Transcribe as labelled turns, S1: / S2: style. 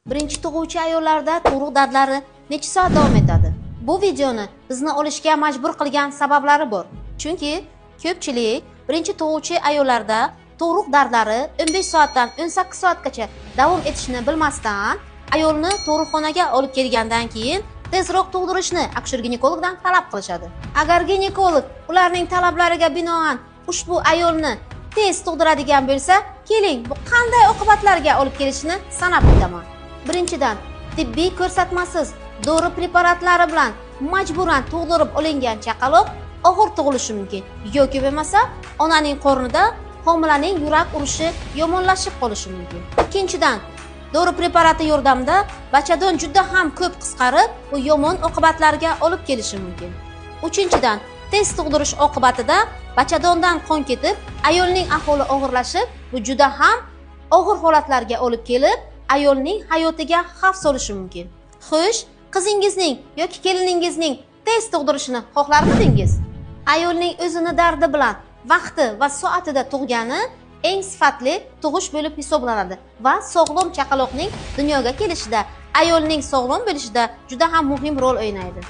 S1: Birinchi tug'uvchi ayollarda tug'ruq dardlari necha soat davom etadi? Bu videoni bizni olishga majbur qilgan sabablari bor. Chunki ko'pchilik birinchi tug'uvchi ayollarda tug'ruq dardlari 15 soatdan 18 soatgacha davom etishini bilmasdan ayolni tug'ruqxonaga olib kelgandan keyin tezroq tug'dirishni akusher-ginekologdan talab qilishadi. Agar ginekolog ularning talablariga binoan ushbu ayolni tez tug'diradigan bo'lsa, keling, bu qanday oqibatlarga olib kelishini sanab o'taman. Birinchidan, tibbiy ko'rsatmasiz dori preparatlari bilan majburan tug'dirib olingan chaqaloq og'ir tug'ilishi mumkin yoki bo'lmasa onaning qornida homilaning yurak urishi yomonlashib qolishi mumkin. Ikkinchidan, dori preparati yordamida bachadon juda ham ko'p qisqarib, bu yomon oqibatlarga olib kelishi mumkin. Uchinchidan, tez tug'dirish oqibatida bachadondan qon ketib, ayolning ahvoli og'irlashib, bu juda ham og'ir holatlarga olib kelib, ayolning hayotiga xavf solishi mumkin. Xo'sh, qizingizning yoki keliningizning tez tug'dirishini xohlarmidingiz? Ayolning o'zini dardi bilan vaqti va soatida tug'gani eng sifatli tug'ish bo'lib hisoblanadi va sog'lom chaqaloqning dunyoga kelishida ayolning sog'lom bo'lishida juda ham muhim rol o'ynaydi.